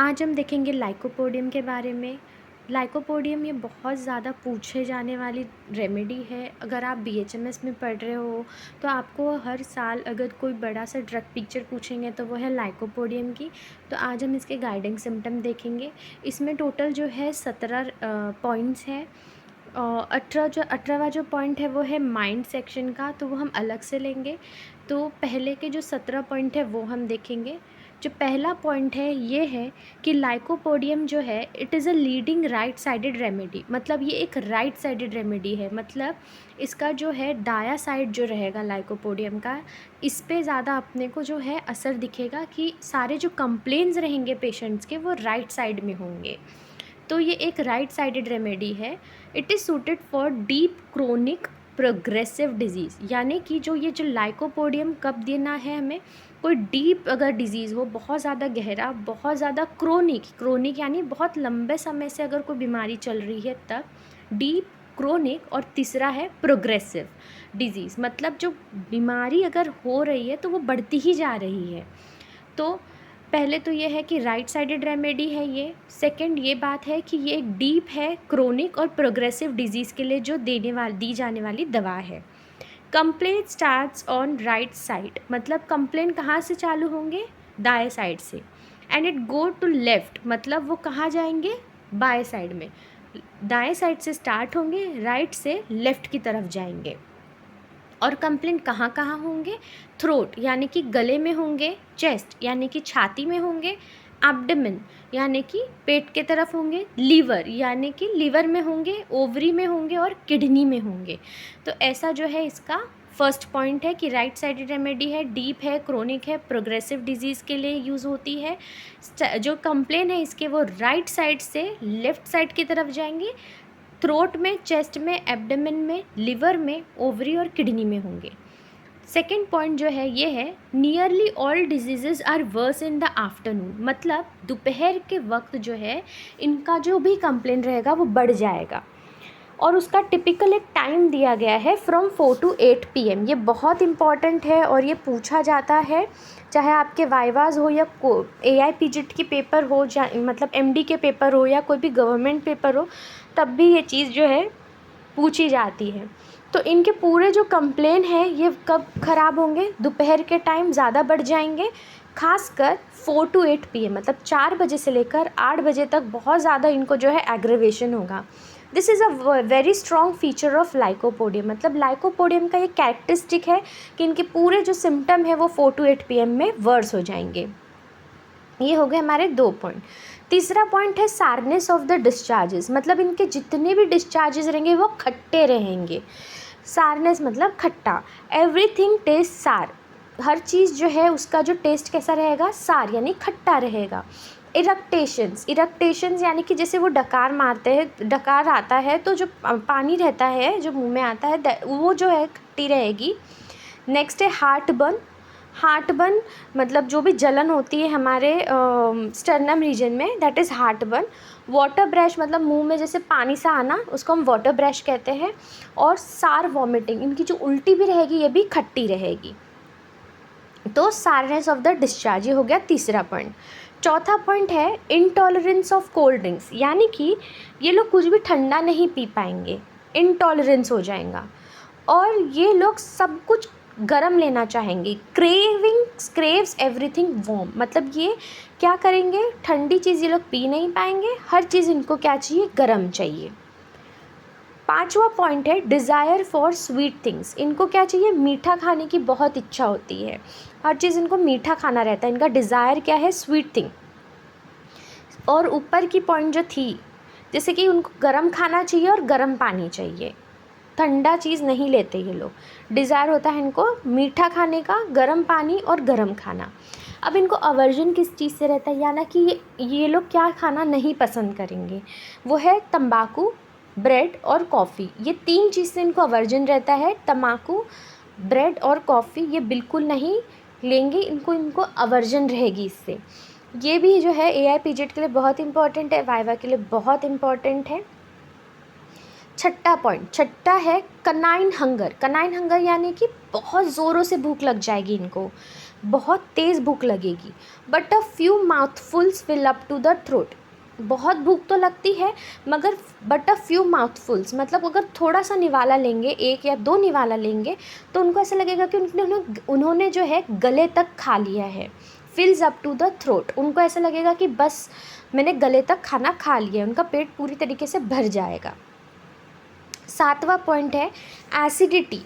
आज हम देखेंगे लाइकोपोडियम के बारे में। लाइकोपोडियम ये बहुत ज़्यादा पूछे जाने वाली रेमेडी है। अगर आप बीएचएमएस में पढ़ रहे हो तो आपको हर साल अगर कोई बड़ा सा ड्रग पिक्चर पूछेंगे तो वो है लाइकोपोडियम की। तो आज हम इसके गाइडिंग सिम्टम देखेंगे। इसमें टोटल जो है 17 पॉइंट्स हैं। 18वां जो पॉइंट है वो है माइंड सेक्शन का, तो वो हम अलग से लेंगे। तो पहले के जो 17 पॉइंट है वो हम देखेंगे। जो पहला पॉइंट है ये है कि लाइकोपोडियम जो है it is a leading right sided remedy. मतलब ये एक राइट साइडेड रेमेडी है। मतलब इसका जो है दाया साइड जो रहेगा लाइकोपोडियम का, इस पे ज़्यादा अपने को जो है असर दिखेगा कि सारे जो कंप्लेंट्स रहेंगे पेशेंट्स के वो राइट साइड में होंगे। तो ये एक राइट साइडेड रेमेडी है। It is suited for deep chronic progressive disease, यानी कि जो लाइकोपोडियम कब देना है हमें, कोई डीप अगर डिज़ीज़ हो, बहुत ज़्यादा गहरा, बहुत ज़्यादा क्रोनिक यानी बहुत लंबे समय से अगर कोई बीमारी चल रही है तब डीप क्रोनिक। और तीसरा है प्रोग्रेसिव डिज़ीज़, मतलब जो बीमारी अगर हो रही है तो वो बढ़ती ही जा रही है। तो पहले तो ये है कि राइट साइडेड रेमेडी है ये। सेकंड ये बात है कि ये डीप है, क्रोनिक और प्रोग्रेसिव डिजीज़ के लिए जो दी जाने वाली दवा है। Complaint starts on right side, मतलब कंप्लेंट कहाँ से चालू होंगे, दाएं साइड से। And it go to left, मतलब वो कहाँ जाएंगे, बाएं साइड में। दाएं साइड से स्टार्ट होंगे, राइट से लेफ़्ट की तरफ जाएंगे। और कंप्लेंट कहाँ कहाँ होंगे, थ्रोट यानी कि गले में होंगे, चेस्ट यानी कि छाती में होंगे, एब्डोमेन यानी कि पेट के तरफ होंगे, लीवर यानी कि लीवर में होंगे, ओवरी में होंगे और किडनी में होंगे। तो ऐसा जो है इसका फर्स्ट पॉइंट है कि राइट साइडेड रेमेडी है, डीप है, क्रोनिक है, प्रोग्रेसिव डिजीज़ के लिए यूज़ होती है। जो कंप्लेन है इसके वो राइट साइड से लेफ़्ट साइड की तरफ जाएंगे, थ्रोट में, चेस्ट में, एब्डोमेन में, लिवर में, ओवरी और किडनी में होंगे। सेकेंड पॉइंट जो है ये है nearly all diseases are worse in the afternoon, मतलब दोपहर के वक्त जो है इनका जो भी कंप्लेंट रहेगा वो बढ़ जाएगा। और उसका टिपिकल एक टाइम दिया गया है फ्रॉम 4 to 8 PM। ये बहुत इंपॉर्टेंट है और ये पूछा जाता है, चाहे आपके वाइवाज हो या AIPGIT की पेपर हो, मतलब MD के पेपर हो या कोई भी गवर्नमेंट पेपर हो, तब भी ये चीज़ जो है पूछी जाती है। तो इनके पूरे जो कंप्लेन हैं ये कब ख़राब होंगे, दोपहर के टाइम ज़्यादा बढ़ जाएंगे, खासकर 4 to 8 PM, मतलब 4 बजे से लेकर 8 बजे तक बहुत ज़्यादा इनको जो है एग्रेवेशन होगा। This is a very strong feature of lycopodium, मतलब लाइकोपोडियम का ये कैरेक्टरिस्टिक है कि इनके पूरे जो सिम्टम है वो 4 to 8 PM में वर्स हो जाएंगे। ये हो गए हमारे 2 पॉइंट। तीसरा पॉइंट है सारनेस ऑफ द डिस्चार्जेस, मतलब इनके जितने भी डिस्चार्जेस रहेंगे वो खट्टे रहेंगे। सारनेस मतलब खट्टा, एवरीथिंग टेस्ट सार, हर चीज़ जो है उसका जो टेस्ट कैसा रहेगा, सार यानी खट्टा रहेगा। इरक्टेशंस यानी कि जैसे वो डकार मारते हैं, डकार आता है तो जो पानी रहता है जो मुंह में आता है वो जो है खट्टी रहेगी। नेक्स्ट है हार्ट बर्न, मतलब जो भी जलन होती है हमारे स्टर्नम रीजन में, that is heart burn. Water brush, मतलब मुंह में जैसे पानी सा आना, उसको हम वाटर ब्रश कहते हैं। और सार वॉमिटिंग, इनकी जो उल्टी भी रहेगी ये भी खट्टी रहेगी। तो सारनेस ऑफ द डिस्चार्ज, ये हो गया तीसरा पॉइंट। चौथा पॉइंट है इंटॉलरेंस ऑफ कोल्ड ड्रिंक्स, यानी कि ये लोग कुछ भी ठंडा नहीं पी पाएंगे, इंटॉलरेंस हो जाएगा। और ये लोग सब कुछ गरम लेना चाहेंगे, क्रेव्स एवरीथिंग वार्म, मतलब ये क्या करेंगे, ठंडी चीज़ ये लोग पी नहीं पाएंगे, हर चीज़ इनको क्या चाहिए, गरम चाहिए। पांचवा पॉइंट है डिज़ायर फॉर स्वीट थिंग्स, इनको क्या चाहिए, मीठा खाने की बहुत इच्छा होती है, हर चीज़ इनको मीठा खाना रहता है, इनका डिज़ायर क्या है, स्वीट थिंग। और ऊपर की पॉइंट जो थी, जैसे कि उनको गरम खाना चाहिए और गरम पानी चाहिए, ठंडा चीज़ नहीं लेते ये लोग। डिज़ायर होता है इनको मीठा खाने का, गर्म पानी और गर्म खाना। अब इनको अवर्जन किस चीज़ से रहता है, यानी कि ये लोग क्या खाना नहीं पसंद करेंगे, वो है तंबाकू, ब्रेड और कॉफ़ी। ये 3 चीज़ से इनको अवर्जन रहता है। तंबाकू, ब्रेड और कॉफ़ी ये बिल्कुल नहीं लेंगे, इनको अवर्जन रहेगी इससे। ये भी जो है AIPGIT के लिए बहुत इंपॉर्टेंट है, वाइवा के लिए बहुत इंपॉर्टेंट है। छठा है कनाइन हंगर यानी कि बहुत ज़ोरों से भूख लग जाएगी इनको, बहुत तेज़ भूख लगेगी, but a few mouthfuls fill up to the throat. बहुत भूख तो लगती है मगर बट अ फ्यू माउथफुल्स मतलब अगर थोड़ा सा निवाला लेंगे, 1 या 2 निवाला लेंगे, तो उनको ऐसा लगेगा कि उन्होंने जो है गले तक खा लिया है। Fills up to the throat, उनको ऐसा लगेगा कि बस मैंने गले तक खाना खा लिया है, उनका पेट पूरी तरीके से भर जाएगा। 7वां पॉइंट है acidity,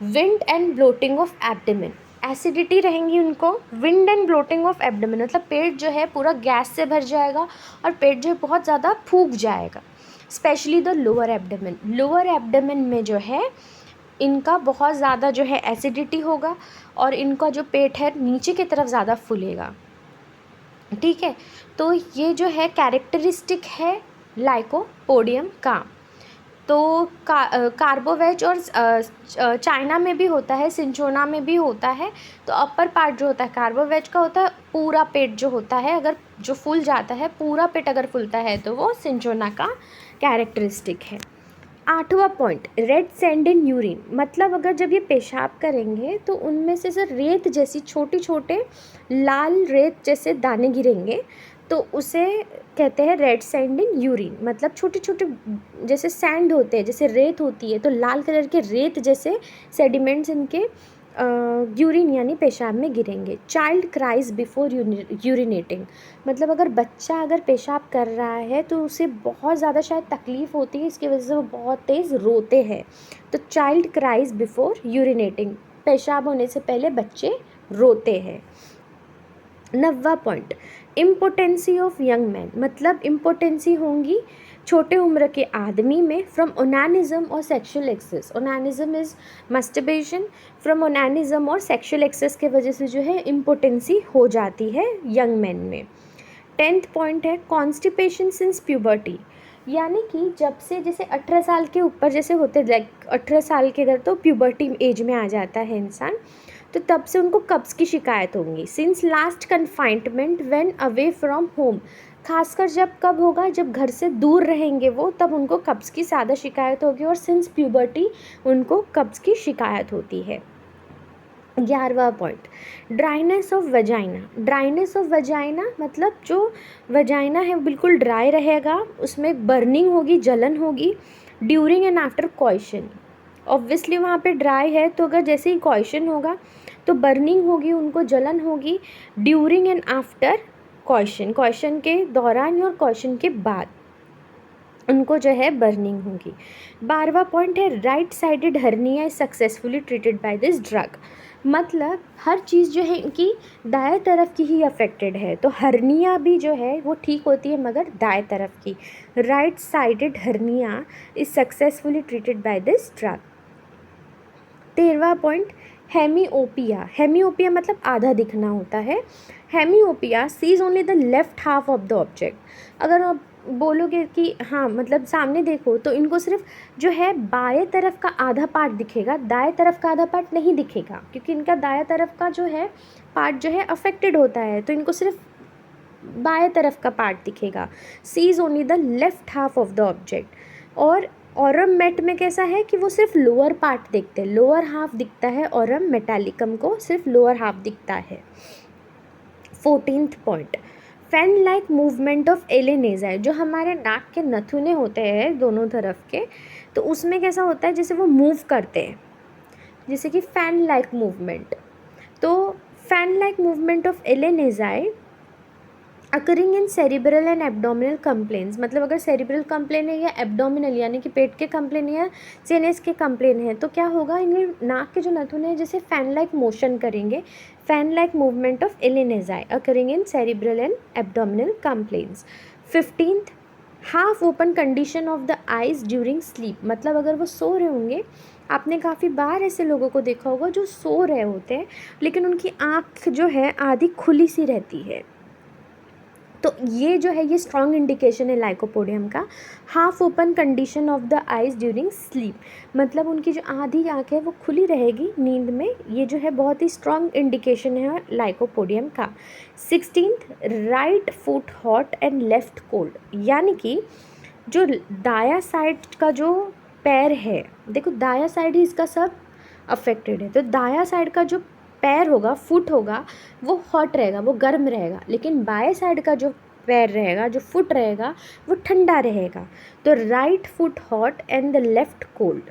wind and bloating of abdomen. Acidity रहेंगी उनको, wind and bloating of abdomen मतलब पेट जो है पूरा गैस से भर जाएगा और पेट जो है बहुत ज़्यादा फूक जाएगा। Specially the lower abdomen, lower abdomen में जो है इनका बहुत ज़्यादा जो है एसिडिटी होगा और इनका जो पेट है नीचे की तरफ ज़्यादा फूलेगा। ठीक है, तो ये जो है कैरेक्टरिस्टिक है लाइकोपोडियम का। तो कार्बोवेज और चाइना में भी होता है, सिंचोना में भी होता है। तो अपर पार्ट जो होता है कार्बोवेज का होता है, पूरा पेट जो होता है अगर जो फूल जाता है, पूरा पेट अगर फूलता है तो वो सिंचोना का कैरेक्टरिस्टिक है। 8वां point red sand in urine, मतलब अगर जब ये पेशाब करेंगे तो उनमें से रेत जैसी छोटे छोटे लाल रेत जैसे दाने गिरेंगे, तो उसे कहते हैं रेड सैंड इन यूरिन। मतलब छोटे छोटे जैसे सैंड होते हैं, जैसे रेत होती है, तो लाल कलर के रेत जैसे सेडिमेंट्स इनके यूरिन यानी पेशाब में गिरेंगे। चाइल्ड क्राइज बिफोर यूरिनेटिंग, मतलब अगर बच्चा अगर पेशाब कर रहा है तो उसे बहुत ज़्यादा शायद तकलीफ़ होती है, इसकी वजह से वो बहुत तेज़ रोते हैं। तो चाइल्ड क्राइज बिफोर यूरिनेटिंग, पेशाब होने से पहले बच्चे रोते हैं। 9वां point impotency of young man, मतलब इम्पोटेंसी होंगी छोटे उम्र के आदमी में फ्रॉम ओनानिज्म और sexual excess. Onanism is masturbation, from onanism और सेक्सुअल एक्सेस के वजह से जो है इम्पोटेंसी हो जाती है यंग मैन में। 10th पॉइंट है कॉन्स्टिपेशन सिंस प्यूबर्टी, यानी कि जब से जैसे 18 साल के ऊपर जैसे होते, लाइक 18 साल के इधर तो प्यूबर्टी एज में आ जाता है इंसान, तो तब से उनको कब्ज़ की शिकायत होंगी। Since last confinement when away from home, खासकर जब कब होगा, जब घर से दूर रहेंगे वो, तब उनको कब्ज़ की ज़्यादा शिकायत होगी और सिंस प्यूबर्टी उनको कब्ज़ की शिकायत होती है। 11वां point dryness of vagina, dryness of vagina मतलब जो वजाइना है बिल्कुल ड्राई रहेगा, उसमें बर्निंग होगी, जलन होगी ड्यूरिंग एंड आफ्टर कॉइशन। ऑब्वियसली वहाँ पे ड्राई है तो अगर जैसे ही कॉइशन होगा तो बर्निंग होगी, उनको जलन होगी ड्यूरिंग एंड आफ्टर कॉइशन, कॉइशन के दौरान और कॉइशन के बाद उनको जो है बर्निंग होगी। 12वां पॉइंट है right sided hernia is successfully treated by this drug, मतलब हर चीज़ जो है इनकी दाएं तरफ की ही अफेक्टेड है, तो हर्निया भी जो है वो ठीक होती है मगर दाएं तरफ की। Right sided hernia is successfully treated by this drug. 13वां पॉइंट हेमिओपिया, हेमिओपिया मतलब आधा दिखना होता है। Hemiopia sees only the left half of the object, अगर आप बोलोगे कि हाँ मतलब सामने देखो तो इनको सिर्फ जो है बाएं तरफ का आधा पार्ट दिखेगा, दाएं तरफ का आधा पार्ट नहीं दिखेगा, क्योंकि इनका दाएं तरफ का जो है पार्ट जो है अफेक्टेड होता है, तो इनको सिर्फ बाएं तरफ का पार्ट दिखेगा। Sees only the left half of the object. और ऑरम मेट में कैसा है कि वो सिर्फ लोअर पार्ट देखते हैं, लोअर हाफ दिखता है, ऑरम मेटालिकम को सिर्फ लोअर हाफ दिखता है। 14th point fan like movement of alae nasi, जो हमारे नाक के नथुने होते हैं दोनों तरफ के, तो उसमें कैसा होता है जैसे वो मूव करते हैं, जैसे कि फैन लाइक मूवमेंट। तो fan like movement of alae nasi occurring in cerebral and abdominal complaints, मतलब अगर सेरिब्रल कंप्लेन है या एब्डोमिनल यानी कि पेट के कंप्लेन या सीएनएस के कंप्लेन है, तो क्या होगा, इनमें नाक के जो नथुने हैं जैसे फैन लाइक मोशन करेंगे, fan like movement of alae nasi occurring in cerebral and abdominal complaints. 15th half open condition of the eyes during sleep, मतलब अगर वो सो रहे होंगे, आपने काफ़ी बार ऐसे लोगों को देखा होगा जो सो रहे होते हैं लेकिन उनकी आँख जो है आधी खुली सी रहती है, तो ये जो है ये स्ट्रॉन्ग इंडिकेशन है लाइकोपोडियम का। Half open condition of the eyes during sleep, मतलब उनकी जो आधी आँख है वो खुली रहेगी नींद में, ये जो है बहुत ही स्ट्रॉन्ग इंडिकेशन है लाइकोपोडियम का। 16th right foot hot and left cold, यानी कि जो दाया साइड का जो पैर है, देखो दाया साइड ही इसका सब अफेक्टेड है, तो दाया साइड का जो पैर होगा, फुट होगा, वो हॉट रहेगा, वो गर्म रहेगा, लेकिन बाएं साइड का जो पैर रहेगा, जो फुट रहेगा, वो ठंडा रहेगा। तो right foot hot and the left cold.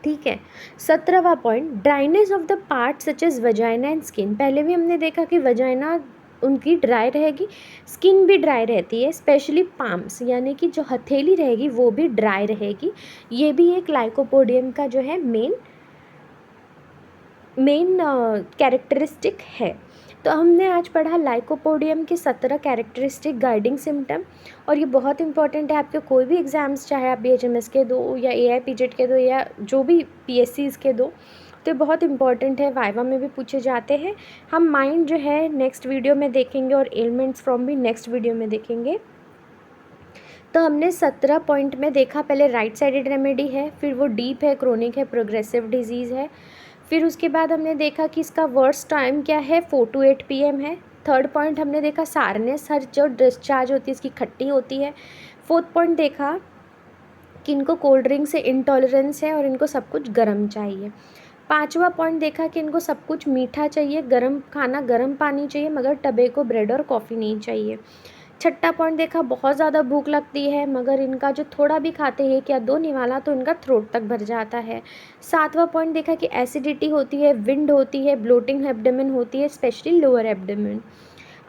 ठीक है। 17वां point, dryness of the part such as vagina and skin. पहले भी हमने देखा कि वजाइना उनकी ड्राई रहेगी, स्किन भी ड्राई रहती है, स्पेशली पाम्स यानी कि जो हथेली रहेगी वो भी ड्राई रहेगी। ये भी एक लाइकोपोडियम का जो है मेन कैरेक्टरिस्टिक है। तो हमने आज पढ़ा लाइकोपोडियम के 17 कैरेक्टरिस्टिक गाइडिंग सिम्टम, और ये बहुत इंपॉर्टेंट है आपके कोई भी एग्ज़ाम्स, चाहे आप BHMS के दो या AIPJET के दो या जो भी PSCs के दो, तो ये बहुत इंपॉर्टेंट है, वाइवा में भी पूछे जाते हैं। हम माइंड जो है नेक्स्ट वीडियो में देखेंगे और एलिमेंट्स फ्रॉम भी नेक्स्ट वीडियो में देखेंगे। तो हमने 17 पॉइंट में देखा, पहले राइट साइडेड रेमेडी है, फिर वो डीप है, क्रोनिक है, प्रोग्रेसिव डिजीज़ है। फिर उसके बाद हमने देखा कि इसका वर्स्ट टाइम क्या है, 4 to 8 PM है। थर्ड पॉइंट हमने देखा सारनेस, हर जो डिस्चार्ज होती है इसकी खट्टी होती है। फोर्थ पॉइंट देखा कि इनको कोल्ड ड्रिंक से इंटॉलरेंस है और इनको सब कुछ गर्म चाहिए। पांचवा पॉइंट देखा कि इनको सब कुछ मीठा चाहिए, गर्म खाना, गर्म पानी चाहिए, मगर टबेको, ब्रेड और कॉफ़ी नहीं चाहिए। छठा पॉइंट देखा बहुत ज़्यादा भूख लगती है, मगर इनका जो थोड़ा भी खाते हैं या दो निवाला तो इनका थ्रोट तक भर जाता है। सातवां पॉइंट देखा कि एसिडिटी होती है, विंड होती है, ब्लोटिंग एब्डोमेन होती है, स्पेशली लोअर एब्डोमेन।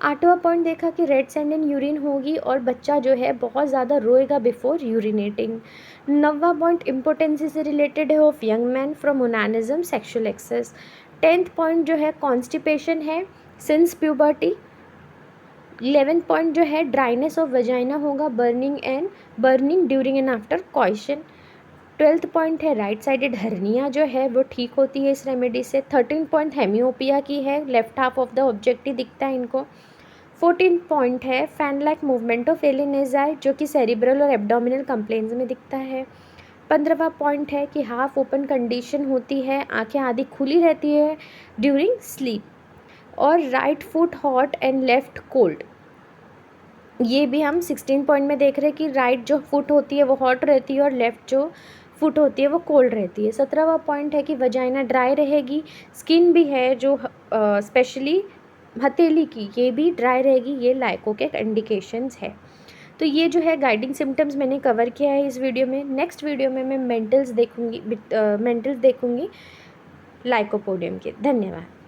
आठवां पॉइंट देखा कि रेड सैंड इन यूरिन होगी और बच्चा जो है बहुत ज़्यादा रोएगा बिफोर यूरिनेटिंग। नौवां पॉइंट इम्पोर्टेंसी से रिलेटेड है of young man from onanism, sexual excess. 10th point जो है कॉन्स्टिपेशन है सिंस प्यूबर्टी। 11th पॉइंट जो है ड्राइनेस ऑफ वजाइना होगा, burning during and after coition. 12th point है राइट साइडेड हर्निया जो है वो ठीक होती है इस रेमेडी से। 13th पॉइंट हेमियोपिया की है, left half of the object ही दिखता है इनको। 14th पॉइंट है fan like movement of alae nasi जो कि सेरिब्रल और एब्डोमिनल कंप्लेंट्स में दिखता है। 15वां पॉइंट है कि हाफ ओपन कंडीशन होती है, आंखें आधी खुली रहती है ड्यूरिंग स्लीप, और right foot hot and left cold. ये भी हम 16 पॉइंट में देख रहे हैं कि राइट जो फुट होती है वो हॉट रहती है और लेफ़्ट जो फुट होती है वो कोल्ड रहती है। 17वां पॉइंट है कि वजाइना ड्राई रहेगी, स्किन भी है जो स्पेशली हथेली की, ये भी ड्राई रहेगी, ये लाइको के इंडिकेशंस है। तो ये जो है गाइडिंग सिम्टम्स मैंने कवर किया है इस वीडियो में। नेक्स्ट वीडियो में मैं मेंटल्स देखूंगी लाइकोपोडियम के। धन्यवाद।